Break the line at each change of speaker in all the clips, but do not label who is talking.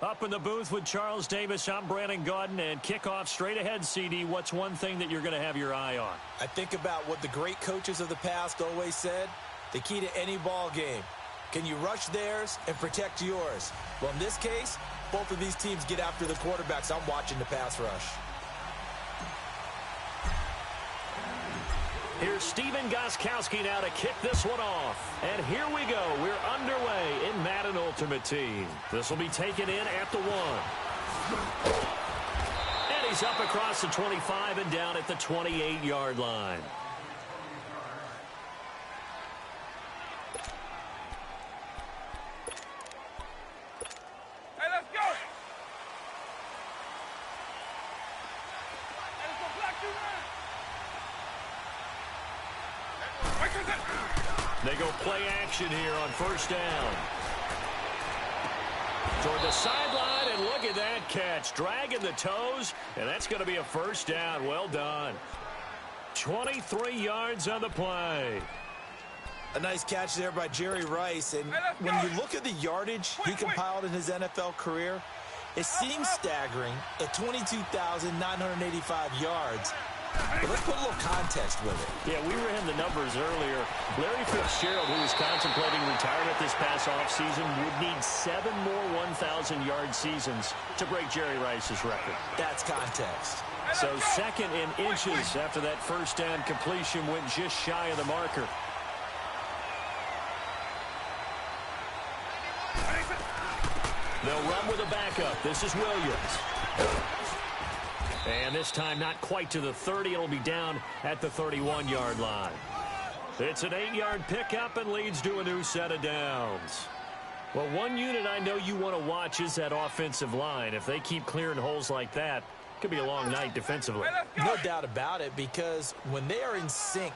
Up in the booth with Charles Davis, I'm Brandon Gaudin, and kickoff straight ahead, CD. What's one thing that you're going to have your eye on?
I think about what the great coaches of the past always said. The key to any ball game. Can you rush theirs and protect yours? Well, in this case, both of these teams get after the quarterbacks. I'm watching the pass rush.
Here's Steven Gostkowski now to kick this one off. And here we go. We're underway in Madden Ultimate Team. This will be taken in at the 1. And he's up across the 25 and down at the 28-yard line.
Hey, let's go! Let's go block you, man!
They go play action here on first down. Toward the sideline, and look at that catch. Dragging the toes, and that's going to be a first down. Well done. 23 yards on the play.
A nice catch there by Jerry Rice. And when you look at the yardage he compiled in his NFL career, it seems staggering at 22,985 yards. But let's put a little context with it.
Yeah, we ran the numbers earlier. Larry Fitzgerald, who was contemplating retirement this past offseason, would need 7 more 1,000-yard seasons to break Jerry Rice's record.
That's context.
So second in inches after that first down completion went just shy of the marker. They'll run with a backup. This is Williams. And this time not quite to the 30. It'll be down at the 31-yard line. It's an 8-yard pickup and leads to a new set of downs. Well, one unit I know you want to watch is that offensive line. If they keep clearing holes like that, it could be a long night defensively.
No doubt about it, because when they are in sync,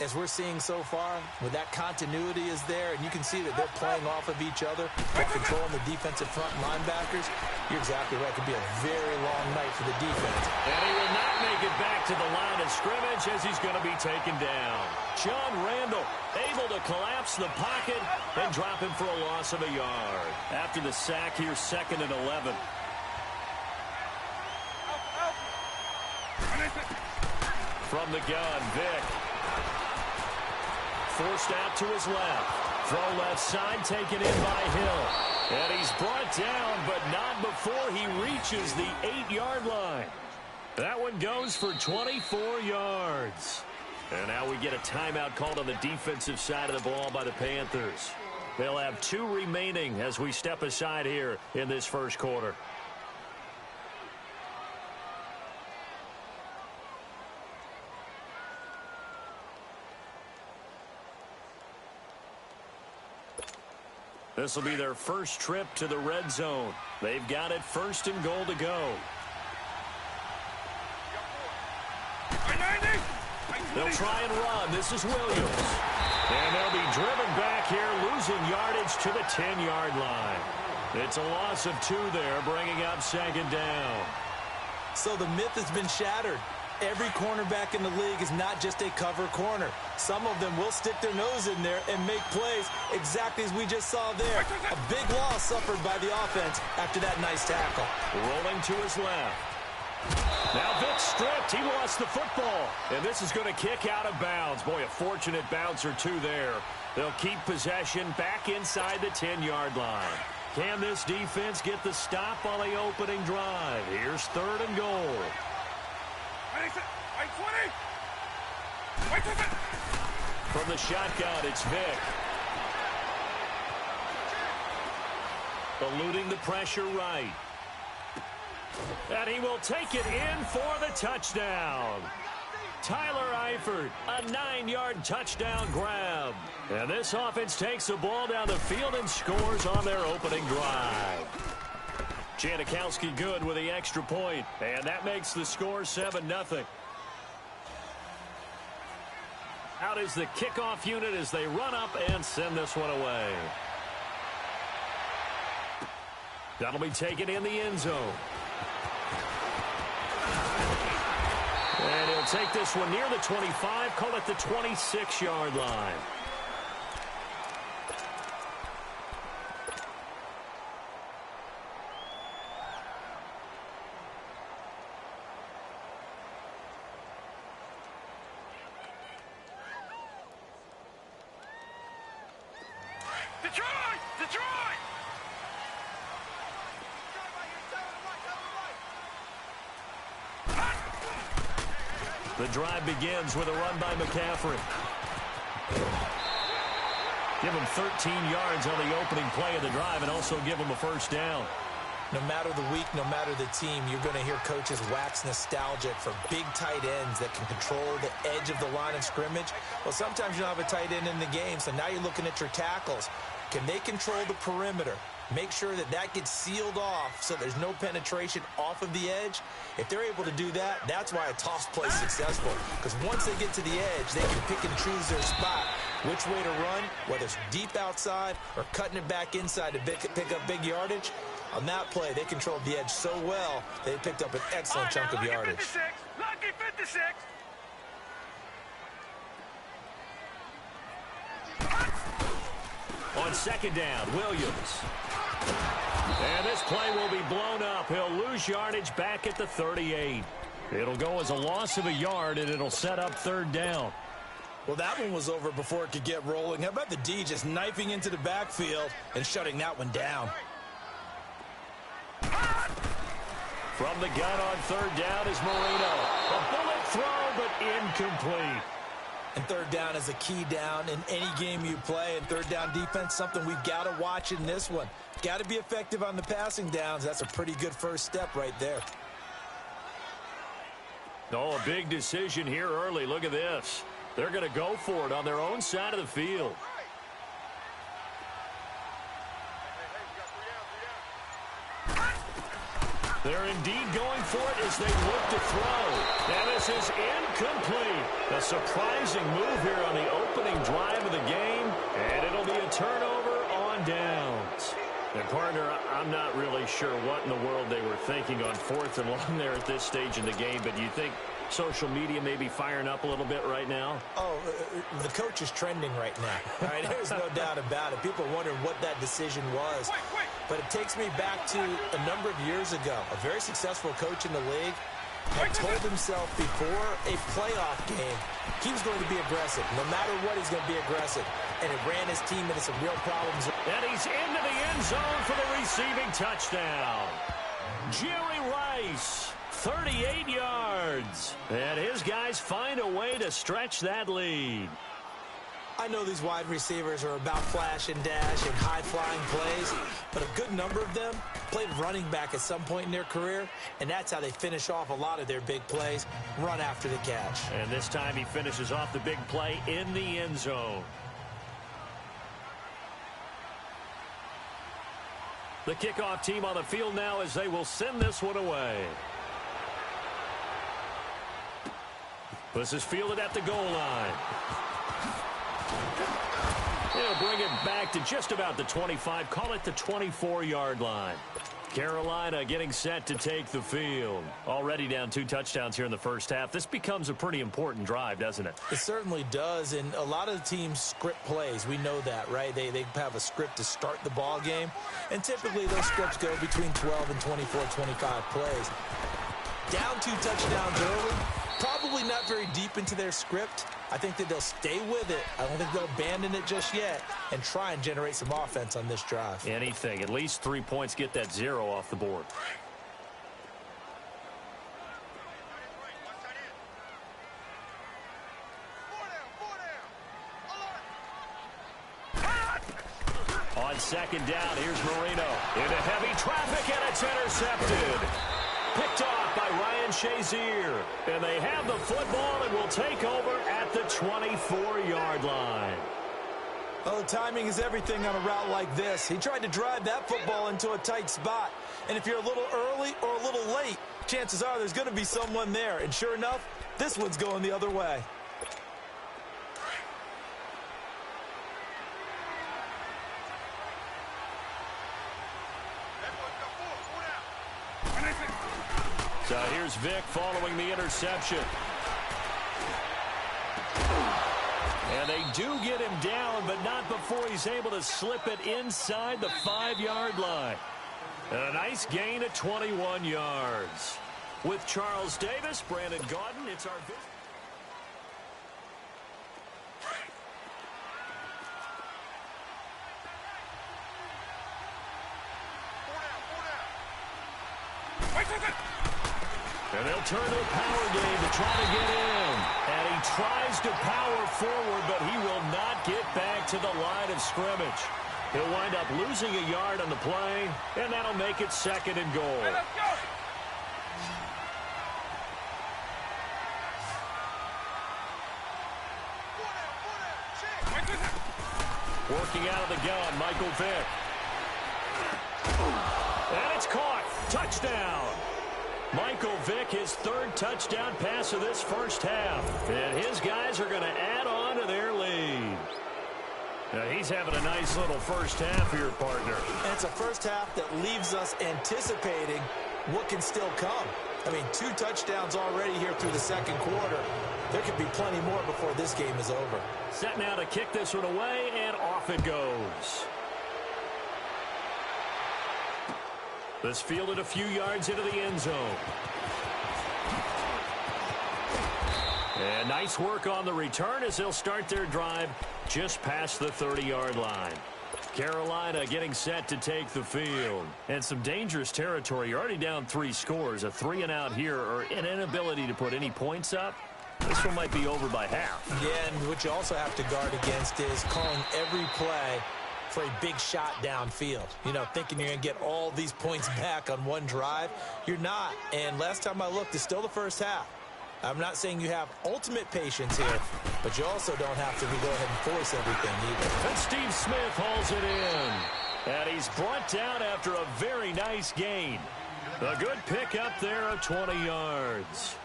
as we're seeing so far, when that continuity is there, and you can see that they're playing off of each other, they're controlling the defensive front linebackers, you're exactly right. It could be a very long night for the defense.
And he will not make it back to the line of scrimmage as he's going to be taken down. John Randall able to collapse the pocket and drop him for a loss of a yard. After the sack, here's 2nd and 11. From the gun, Vick. Forced out to his left. Throw left side taken in by Hill. And he's brought down, but not before he reaches the 8-yard line. That one goes for 24 yards. And now we get a timeout called on the defensive side of the ball by the Panthers. They'll have 2 remaining as we step aside here in this first quarter. This will be their first trip to the red zone. They've got it 1st and goal to go. They'll try and run. This is Williams. And they'll be driven back here, losing yardage to the 10-yard line. It's a loss of 2 there, bringing up 2nd down.
So the myth has been shattered. Every cornerback in the league is not just a cover corner. Some of them will stick their nose in there and make plays exactly as we just saw there. A big loss suffered by the offense after that nice tackle.
Rolling to his left. Now Vick stripped. He lost the football. And this is going to kick out of bounds. Boy, a fortunate bounce or 2 there. They'll keep possession back inside the 10-yard line. Can this defense get the stop on the opening drive? Here's 3rd and goal. From the shotgun, it's Vick. Eluding the pressure right. And he will take it in for the touchdown. Tyler Eifert, a 9-yard touchdown grab. And this offense takes the ball down the field and scores on their opening drive. Janikowski good with the extra point, and that makes the score 7-0. Out is the kickoff unit as they run up and send this one away. That'll be taken in the end zone. And he'll take this one near the 25, call it the 26-yard line.
Detroit! Detroit!
The drive begins with a run by McCaffrey. Give him 13 yards on the opening play of the drive and also give him a first down.
No matter the week, no matter the team, you're going to hear coaches wax nostalgic for big tight ends that can control the edge of the line of scrimmage. Well, sometimes you don't have a tight end in the game, so now you're looking at your tackles. Can they control the perimeter? Make sure that that gets sealed off so there's no penetration off of the edge. If they're able to do that, that's why a toss play is successful. Because once they get to the edge, they can pick and choose their spot, which way to run, whether it's deep outside or cutting it back inside to pick up big yardage. On that play, they controlled the edge so well, they picked up an excellent chunk of yardage.
56, lucky 56.
On second down, Williams. And this play will be blown up. He'll lose yardage back at the 38. It'll go as a loss of a yard, and it'll set up third down.
Well, that one was over before it could get rolling. How about the D just knifing into the backfield and shutting that one down?
From the gun on third down is Marino. A bullet throw, but incomplete.
And third down is a key down in any game you play. And third down defense, something we've got to watch in this one. Got to be effective on the passing downs. That's a pretty good first step right there.
Oh, a big decision here early. Look at this. They're going to go for it on their own side of the field. They're indeed going for it as they look to throw. And this is incomplete. A surprising move here on the opening drive of the game. And it'll be a turnover on downs. And, partner, I'm not really sure what in the world they were thinking on fourth and long there at this stage in the game. But do you think social media may be firing up a little bit right now?
Oh, the coach is trending right now. Right? There's no doubt about it. People are wondering what that decision was. But it takes me back to a number of years ago. A very successful coach in the league had told himself before a playoff game he was going to be aggressive. No matter what, he's going to be aggressive. And it ran his team into some real problems.
And he's into the end zone for the receiving touchdown. Jerry Rice, 38 yards. And his guys find a way to stretch that lead.
I know these wide receivers are about flash and dash and high-flying plays, but a good number of them played running back at some point in their career, and that's how they finish off a lot of their big plays, run after the catch.
And this time he finishes off the big play in the end zone. The kickoff team on the field now as they will send this one away. This is fielded at the goal line. They'll bring it back to just about the 25. Call it the 24-yard line. Carolina getting set to take the field. Already down 2 touchdowns here in the first half. This becomes a pretty important drive, doesn't it?
It certainly does, and a lot of the teams script plays. We know that, right? They have a script to start the ball game, and typically those scripts go between 12 and 24, 25 plays. Down 2 touchdowns early, probably not very deep into their script. I think that they'll stay with it. I don't think they'll abandon it just yet and try and generate some offense on this drive.
Anything. At least 3 points, get that 0 off the board. On second down, here's Marino. Into heavy traffic, and it's intercepted. Picked off by Ryan Shazier. And they have the football and will take over at the 24-yard line.
Well, the timing is everything on a route like this. He tried to drive that football into a tight spot. And if you're a little early or a little late, chances are there's going to be someone there. And sure enough, this one's going the other way.
So here's Vic following the interception. And they do get him down, but not before he's able to slip it inside the 5-yard line. And a nice gain at 21 yards. With Charles Davis, Brandon Gaudin, it's our... And they'll turn to a power game to try to get in. And he tries to power forward, but he will not get back to the line of scrimmage. He'll wind up losing a yard on the play, and that'll make it 2nd and goal.
Hey, let's go.
Working out of the gun, Michael Vick. And it's caught. Touchdown. Michael Vick, his 3rd touchdown pass of this first half. And his guys are going to add on to their lead. Now, he's having a nice little first half here, partner.
And it's a first half that leaves us anticipating what can still come. I mean, 2 touchdowns already here through the 2nd quarter. There could be plenty more before this game is over.
Set now to kick this one away, and off it goes. This fielded a few yards into the end zone. And nice work on the return as they'll start their drive just past the 30-yard line. Carolina getting set to take the field. And some dangerous territory. You're already down 3 scores. A 3-and-out here, or an inability to put any points up. This one might be over by half.
Yeah, and what you also have to guard against is calling every play for a big shot downfield. You know, thinking you're going to get all these points back on one drive. You're not. And last time I looked, it's still the first half. I'm not saying you have ultimate patience here, but you also don't have to go ahead and force everything either.
And Steve Smith hauls it in. And he's brought down after a very nice gain. A good pick up there of 20 yards.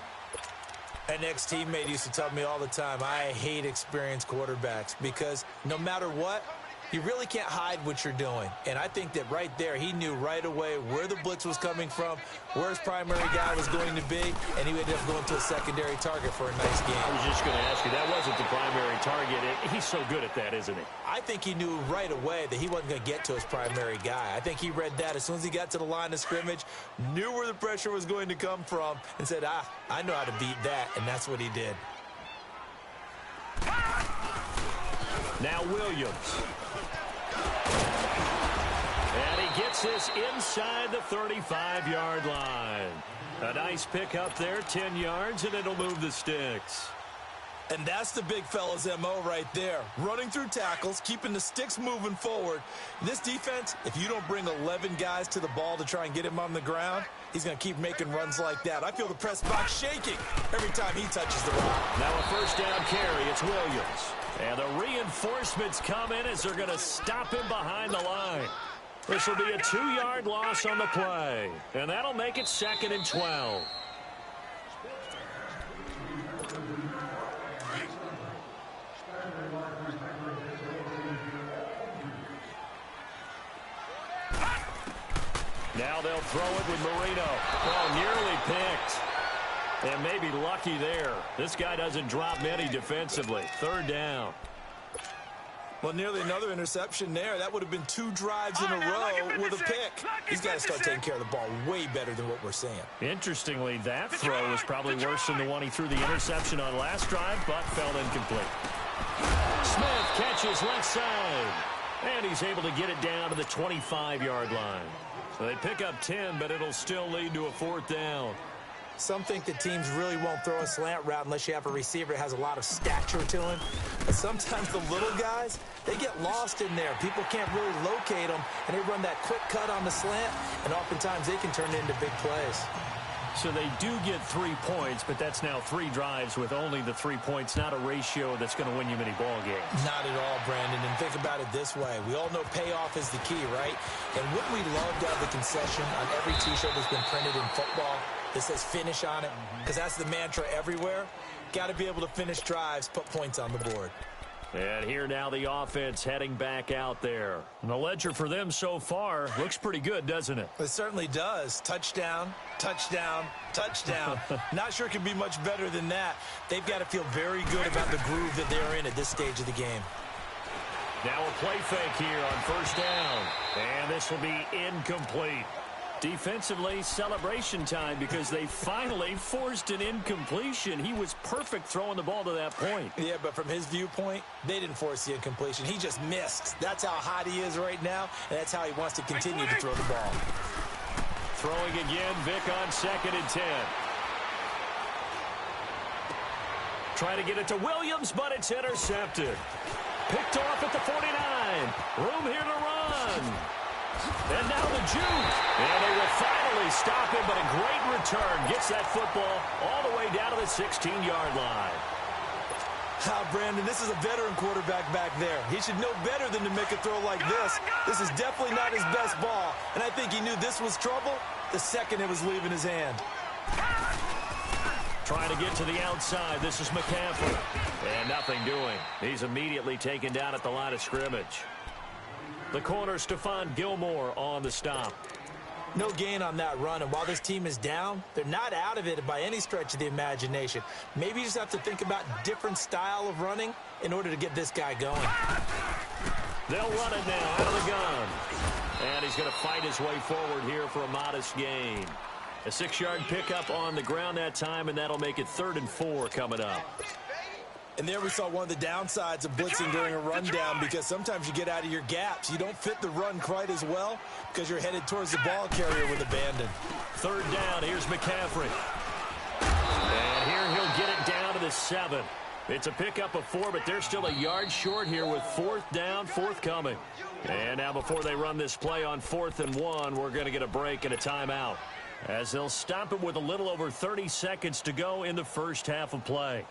An ex-teammate used to tell me all the time, I hate experienced quarterbacks because no matter what, you really can't hide what you're doing. And I think that right there, he knew right away where the blitz was coming from, where his primary guy was going to be, and he ended up going to a secondary target for a nice game.
I was just going to ask you, that wasn't the primary target. He's so good at that, isn't he?
I think he knew right away that he wasn't going to get to his primary guy. I think he read that as soon as he got to the line of scrimmage, knew where the pressure was going to come from, and said, I know how to beat that, and that's what he did.
Now Williams. And he gets this inside the 35-yard line. A nice pick up there, 10 yards, and it'll move the sticks.
And that's the big fella's MO right there. Running through tackles, keeping the sticks moving forward. This defense, if you don't bring 11 guys to the ball to try and get him on the ground, he's going to keep making runs like that. I feel the press box shaking every time he touches the rock.
Now a first down carry. It's Williams. And the reinforcements come in as they're going to stop him behind the line. This will be a 2-yard loss on the play. And that'll make it 2nd and 12. Now they'll throw it with Marino. Oh, nearly picked. And maybe lucky there. This guy doesn't drop many defensively. 3rd down.
Well, nearly another interception there. That would have been 2 drives in a row with a pick. He's got to start taking care of the ball way better than what we're seeing.
Interestingly, that throw was probably worse than the one he threw the interception on last drive, but fell incomplete. Smith catches left side. And he's able to get it down to the 25-yard line. So they pick up 10, but it'll still lead to a 4th down.
Some think that teams really won't throw a slant route unless you have a receiver that has a lot of stature to him. But sometimes the little guys, they get lost in there. People can't really locate them, and they run that quick cut on the slant, and oftentimes they can turn into big plays.
So they do get 3 points, but that's now 3 drives with only the 3 points, not a ratio that's going to win you many ball games.
Not at all, Brandon. And think about it this way. We all know payoff is the key, right? And wouldn't we love to have the concession on every T-shirt that's been printed in football that says finish on it? Because that's the mantra everywhere. Got to be able to finish drives, put points on the board.
And here now the offense heading back out there. And the ledger for them so far looks pretty good, doesn't it?
It certainly does. Touchdown, touchdown, touchdown. Not sure it can be much better than that. They've got to feel very good about the groove that they're in at this stage of the game.
Now a play fake here on 1st down. And this will be incomplete. Defensively, celebration time because they finally forced an incompletion. He was perfect throwing the ball to that point.
Yeah, but from his viewpoint, they didn't force the incompletion. He just missed. That's how hot he is right now, and that's how he wants to continue to throw the ball.
Throwing again, Vick on 2nd and 10. trying to get it to Williams, but it's intercepted. Picked off at the 49. Room here to run. And now the juke. And they will finally stop him, but a great return. Gets that football all the way down to the 16-yard line.
Brandon, this is a veteran quarterback back there. He should know better than to make a throw like this. This is definitely not his best ball. And I think he knew this was trouble the second it was leaving his hand.
Trying to get to the outside. This is McCaffrey. And nothing doing. He's immediately taken down at the line of scrimmage. The corner, Stephon Gilmore on the stop.
No gain on that run, and while this team is down, they're not out of it by any stretch of the imagination. Maybe you just have to think about different style of running in order to get this guy going.
They'll run it now out of the gun. And he's going to fight his way forward here for a modest gain. A 6-yard pickup on the ground that time, and that'll make it 3rd and 4 coming up.
And there we saw one of the downsides of blitzing during a rundown, because sometimes you get out of your gaps. You don't fit the run quite as well because you're headed towards the ball carrier with abandon.
3rd down. Here's McCaffrey. And here he'll get it down to the 7. It's a pickup of 4, but they're still a yard short here with 4th down, 4th coming. And now before they run this play on 4th and 1, we're going to get a break and a timeout, as they'll stop it with a little over 30 seconds to go in the first half of play.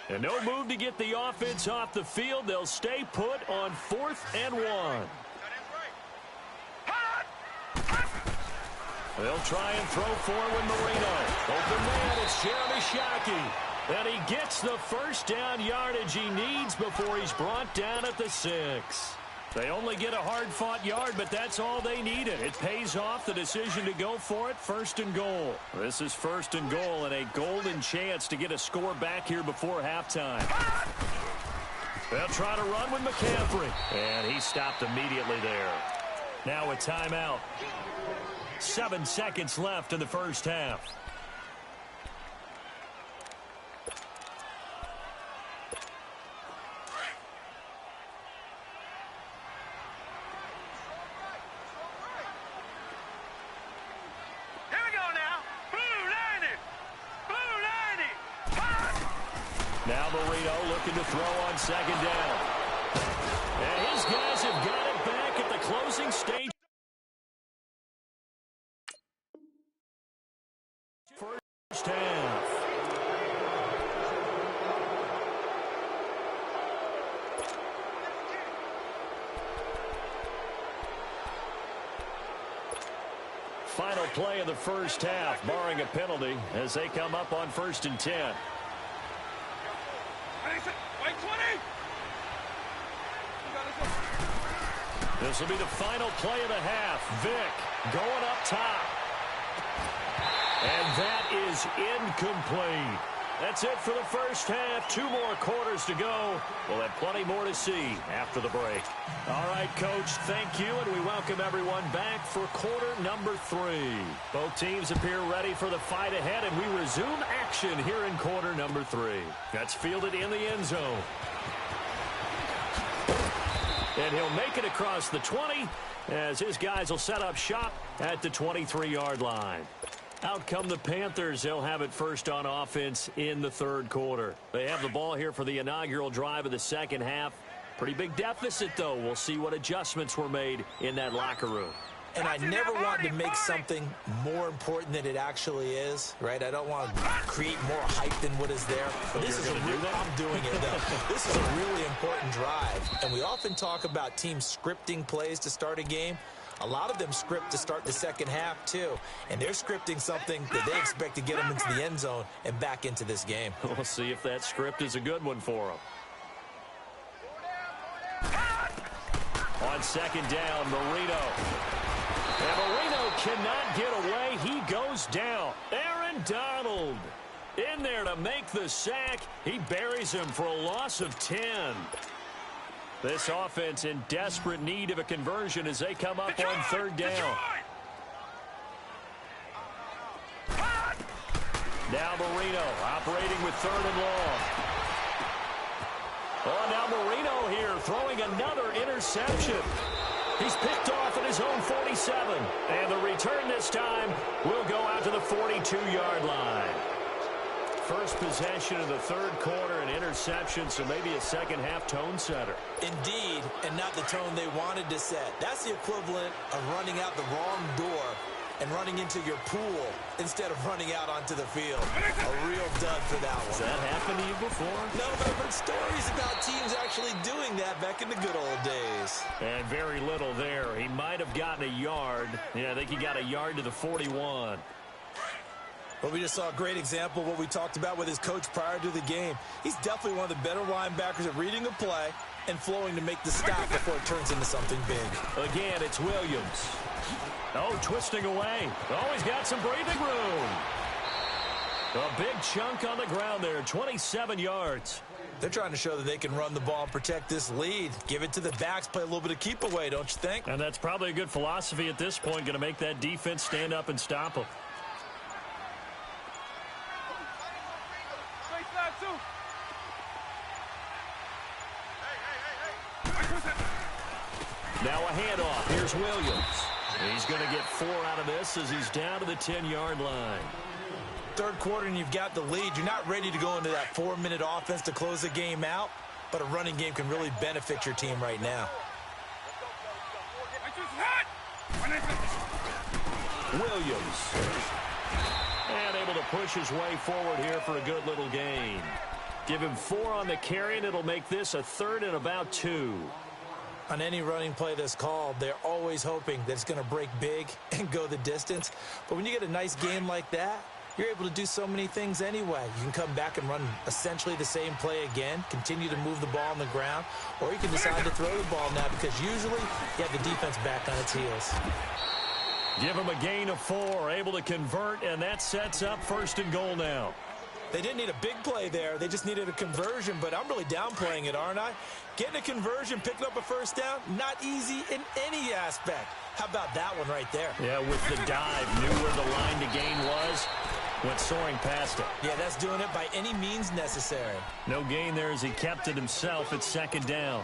And no move to get the offense off the field. They'll stay put on 4th and 1. They'll try and throw for it with Marino. Open man, it's Jeremy Shockey. And he gets the first down yardage he needs before he's brought down at the 6. They only get a hard-fought yard, but that's all they needed. It pays off, the decision to go for it, 1st and goal. This is 1st and goal and a golden chance to get a score back here before halftime. They'll try to run with McCaffrey. And he stopped immediately there. Now a timeout. 7 seconds left in the first half. Now Marino looking to throw on 2nd down. And his guys have got it back at the closing stage. First half. Final play of the first half, barring a penalty, as they come up on 1st and 10. This will be the final play of the half. Vick going up top. And that is incomplete. That's it for the first half. 2 more quarters to go. We'll have plenty more to see after the break. All right, Coach, thank you, and we welcome everyone back for quarter number 3. Both teams appear ready for the fight ahead, and we resume action here in quarter number 3. That's fielded in the end zone. And he'll make it across the 20 as his guys will set up shop at the 23-yard line. Out come the Panthers. They'll have it first on offense in the 3rd quarter. They have the ball here for the inaugural drive of the second half. Pretty big deficit, though. We'll see what adjustments were made in that locker room.
And I never want to make something more important than it actually is, right? I don't want to create more hype than what is there. But this is I'm doing it, though. This is a really important drive. And we often talk about teams scripting plays to start a game. A lot of them script to start the second half, too. And they're scripting something that they expect to get them into the end zone and back into this game.
We'll see if that script is a good one for them. On 2nd down, Marino. And Marino cannot get away. He goes down. Aaron Donald in there to make the sack. He buries him for a loss of 10. This offense in desperate need of a conversion as they come up on 3rd down. Now Marino operating with 3rd and long. Oh, now Marino here throwing another interception. He's picked off at his own 47. And the return this time will go out to the 42-yard line. First possession of the third quarter, an interception, so maybe a second-half tone setter.
Indeed, and not the tone they wanted to set. That's the equivalent of running out the wrong door and running into your pool instead of running out onto the field. A real dud for that one.
Has that happened to you before?
No, but I've heard stories about teams actually doing that back in the good old days.
And very little there. He might have gotten a yard. Yeah, I think he got a yard to the 41.
Well, we just saw a great example of what we talked about with his coach prior to the game. He's definitely one of the better linebackers at reading a play and flowing to make the stop before it turns into something big.
Again, it's Williams. Oh, twisting away. Oh, he's got some breathing room. A big chunk on the ground there, 27 yards.
They're trying to show that they can run the ball and protect this lead. Give it to the backs, play a little bit of keep away, don't you think?
And that's probably a good philosophy at this point, going to make that defense stand up and stop them. Now a handoff. Here's Williams. He's going to get 4 out of this as he's down to the 10-yard line.
Third quarter and you've got the lead. You're not ready to go into that 4-minute offense to close the game out, but a running game can really benefit your team right now.
Williams. And able to push his way forward here for a good little gain. Give him 4 on the carry, and it'll make this a 3rd and about 2.
On any running play that's called, they're always hoping that it's going to break big and go the distance. But when you get a nice game like that, you're able to do so many things anyway. You can come back and run essentially the same play again, continue to move the ball on the ground, or you can decide to throw the ball now because usually you have the defense back on its heels.
Give him a gain of 4, able to convert, and that sets up 1st and goal now.
They didn't need a big play there. They just needed a conversion, but I'm really downplaying it, aren't I? Getting a conversion, picking up a first down, not easy in any aspect. How about that one right there?
Yeah, with the dive, knew where the line to gain was, went soaring past it.
Yeah, that's doing it by any means necessary.
No gain there as he kept it himself at 2nd down.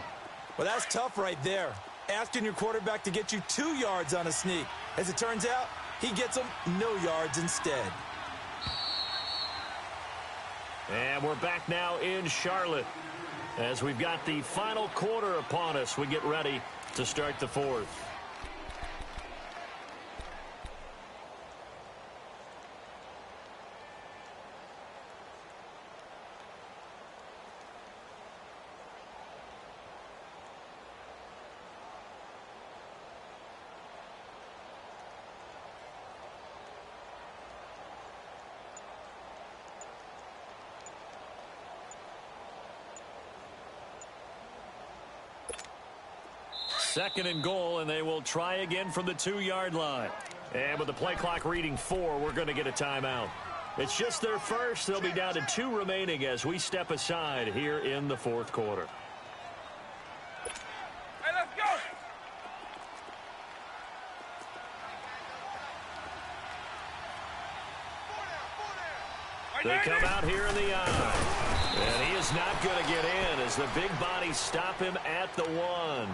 Well, that's tough right there. Asking your quarterback to get you 2 yards on a sneak. As it turns out, he gets them no yards instead.
And we're back now in Charlotte. As we've got the final quarter upon us, we get ready to start the 4th. Second and goal, and they will try again from the 2-yard line. And with the play clock reading 4, we're going to get a timeout. It's just their first. They'll be down to 2 remaining as we step aside here in the 4th quarter.
Hey, let's go!
They come out here in the eye. And he is not going to get in as the big bodies stop him at the 1.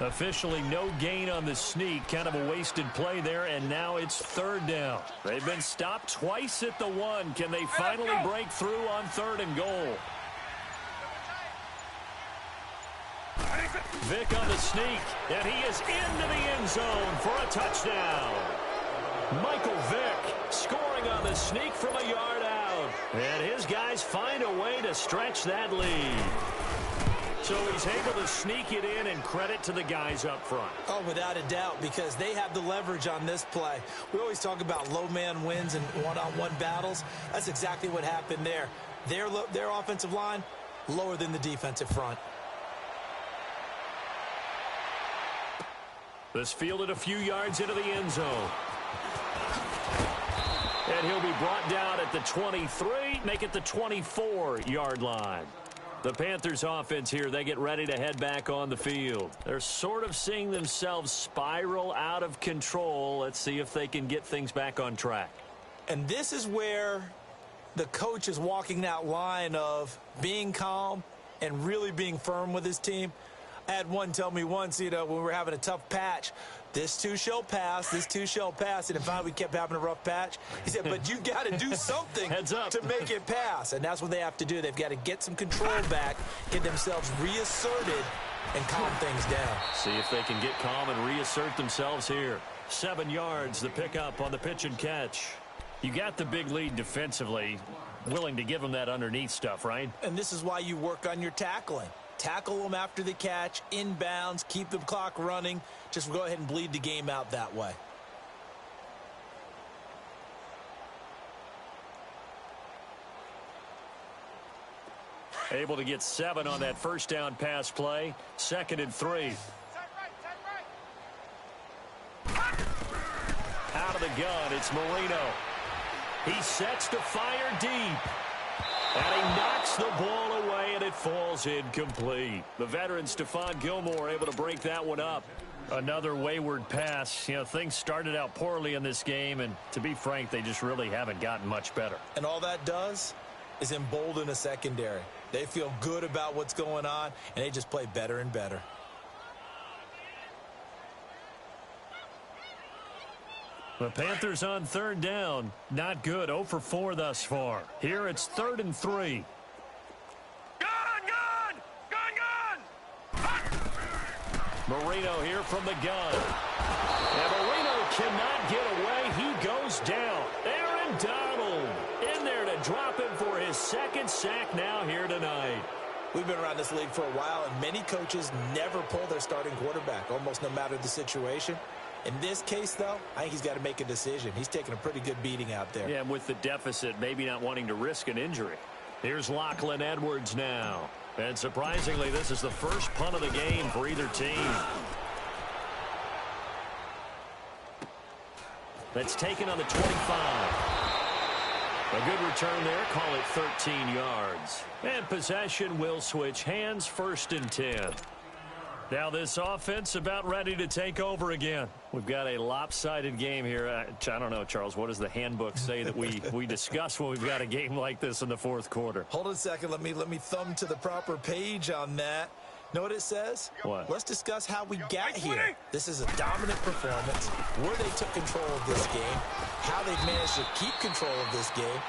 Officially no gain on the sneak. Kind of a wasted play there, and now it's 3rd down. They've been stopped twice at the 1. Can they finally break through on 3rd and goal? Vick on the sneak, and he is into the end zone for a touchdown. Michael Vick scoring on the sneak from a yard out. And his guys find a way to stretch that lead. So he's able to sneak it in, and credit to the guys up front.
Oh, without a doubt, because they have the leverage on this play. We always talk about low man wins and one-on-one battles. That's exactly what happened there. Their offensive line, lower than the defensive front.
This fielded a few yards into the end zone. And he'll be brought down at the 23, make it the 24-yard line. The Panthers offense here, they get ready to head back on the field. They're sort of seeing themselves spiral out of control. Let's see if they can get things back on track.
And this is where the coach is walking that line of being calm and really being firm with his team. I had one tell me once, when we were having a tough patch, This too shall pass. This too shall pass. And if we kept having a rough patch, he said, but you got to do something to make it pass. And that's what they have to do. They've got to get some control back, get themselves reasserted, and calm things down.
See if they can get calm and reassert themselves here. 7 yards, the pickup on the pitch and catch. You got the big lead defensively. Willing to give them that underneath stuff, right?
And this is why you work on your tackling. Tackle them after the catch, inbounds, keep the clock running. Just go ahead and bleed the game out that way.
Able to get 7 on that first down pass play. 2nd and 3. Out of the gun, it's Marino. He sets to fire deep. And he knocks the ball away, and it falls incomplete. The veteran Stephon Gilmore able to break that one up. Another wayward pass. You know, things started out poorly in this game, and to be frank, they just really haven't gotten much better.
And all that does is embolden a secondary. They feel good about what's going on, and they just play better and better.
The Panthers on 3rd down. Not good. 0 for 4 thus far. Here it's 3rd and 3. Marino here from the gun. And Marino cannot get away. He goes down. Aaron Donald in there to drop him for his 2nd sack now here tonight.
We've been around this league for a while, and many coaches never pull their starting quarterback, almost no matter the situation. In this case, though, I think he's got to make a decision. He's taking a pretty good beating out there.
Yeah, with the deficit, maybe not wanting to risk an injury. Here's Lachlan Edwards now. And surprisingly, this is the first punt of the game for either team. That's taken on the 25. A good return there. Call it 13 yards. And possession will switch hands. 1st and 10. Now this offense about ready to take over again. We've got a lopsided game here. I don't know, Charles, what does the handbook say that we discuss when we've got a game like this in the 4th quarter?
Hold on a second. Let me thumb to the proper page on that. Know what it says?
What?
Let's discuss how we got here. This is a dominant performance, where they took control of this game, how they've managed to keep control of this game,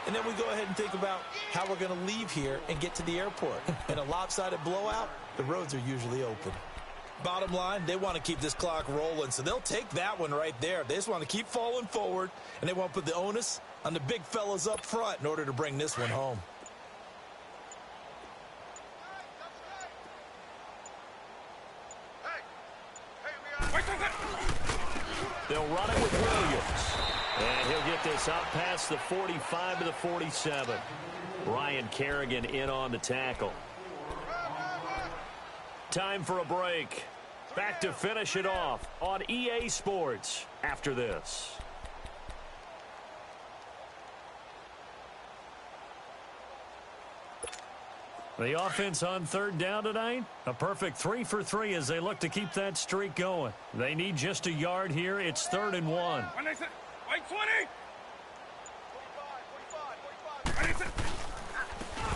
and then we go ahead and think about how we're going to leave here and get to the airport. In a lopsided blowout, the roads are usually open. Bottom line, they want to keep this clock rolling, so they'll take that one right there. They just want to keep falling forward, and they want to put the onus on the big fellas up front in order to bring this one home.
They'll run it with Williams. And he'll get this out past the 45 to the 47. Ryan Kerrigan in on the tackle. Time for a break. Back to finish it off on EA Sports after this. The offense on 3rd down tonight. A perfect 3 for 3 as they look to keep that streak going. They need just a yard here. It's 3rd and 1.
Wait, 20.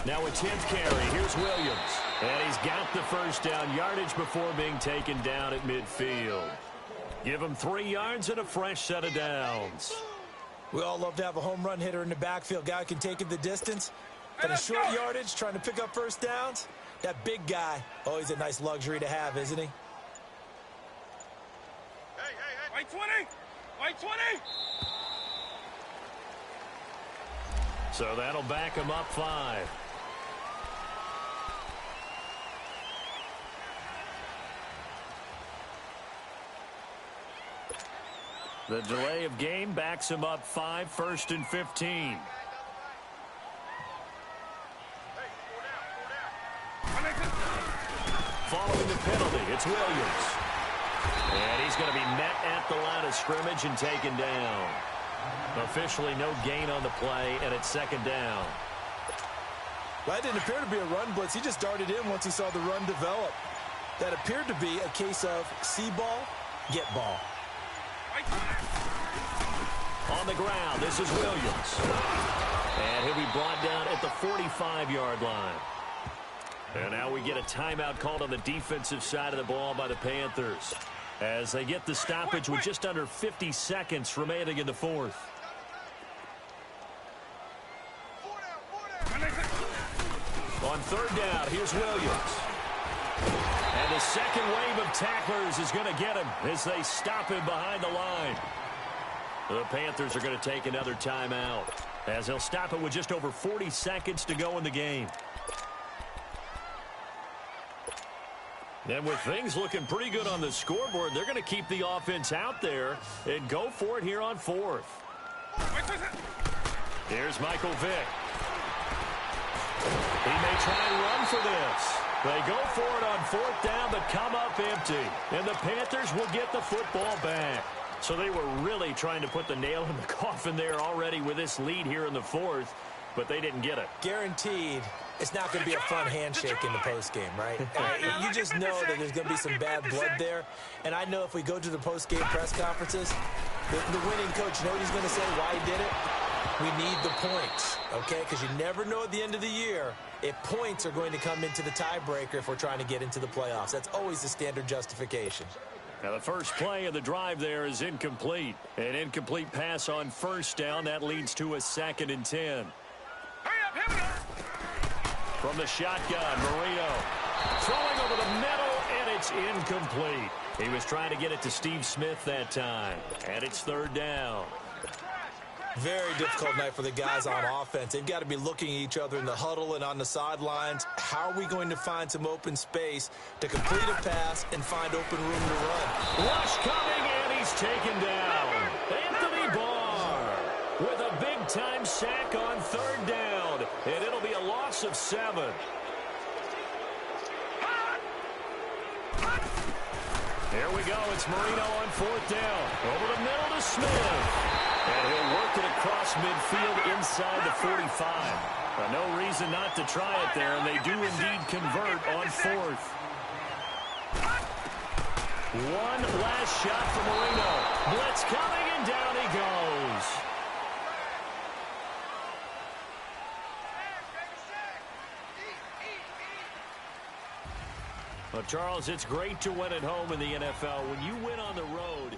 Now a 10th carry. Here's Williams. And he's got the first down yardage before being taken down at midfield. Give him 3 yards and a fresh set of downs.
We all love to have a home run hitter in the backfield. Guy can take it the distance. But a short yardage, trying to pick up first downs, that big guy, always a nice luxury to have, isn't he?
Hey. Wait, 20. Wait, 20.
So that'll back him up 5. The delay of game backs him up 5, 1st and 15. Following the penalty, it's Williams. And he's going to be met at the line of scrimmage and taken down. Officially no gain on the play, and it's 2nd down.
Well, that didn't appear to be a run blitz. He just darted in once he saw the run develop. That appeared to be a case of see ball, get ball.
On the ground, this is Williams. And he'll be brought down at the 45-yard line. And now we get a timeout called on the defensive side of the ball by the Panthers. as they get the stoppage with just under 50 seconds remaining in the fourth. On third down, here's Williams. And the second wave of tacklers is going to get him as they stop him behind the line. The Panthers are going to take another timeout as they'll stop it with just over 40 seconds to go in the game. And with things looking pretty good on the scoreboard, they're going to keep the offense out there and go for it here on fourth. Here's Michael Vick. He may try and run for this. They go for it on fourth down, but come up empty. And the Panthers will get the football back. So they were really trying to put the nail in the coffin there already with this lead here in the fourth, but they didn't get it.
Guaranteed it's not going to be a fun handshake in the postgame, right? You just know that there's going to be some bad blood there. And I know if we go to the postgame press conferences, the winning coach, you know what he's going to say, why he did it? We need the points, okay? Because you never know at the end of the year if points are going to come into the tiebreaker if we're trying to get into the playoffs. That's always the standard justification.
Now, the first play of the drive there is incomplete. An incomplete pass on first down. That leads to a 2nd and 10. From the shotgun, Marino throwing over the middle, and it's incomplete. He was trying to get it to Steve Smith that time, and it's third down.
Very difficult night for the guys on offense. They've got to be looking at each other in the huddle and on the sidelines. How are we going to find some open space to complete a pass and find open room to run?
Rush coming, and he's taken down. Anthony Barr with a big-time sack on third down, and it'll be a loss of 7. Here we go. It's Marino on fourth down. Over the middle to Smith. And he'll work it across midfield inside the 45. But no reason not to try it there, and they do indeed convert on fourth. One last shot for Marino. Blitz coming, and down he goes. Well, Charles, it's great to win at home in the NFL. When you win on the road,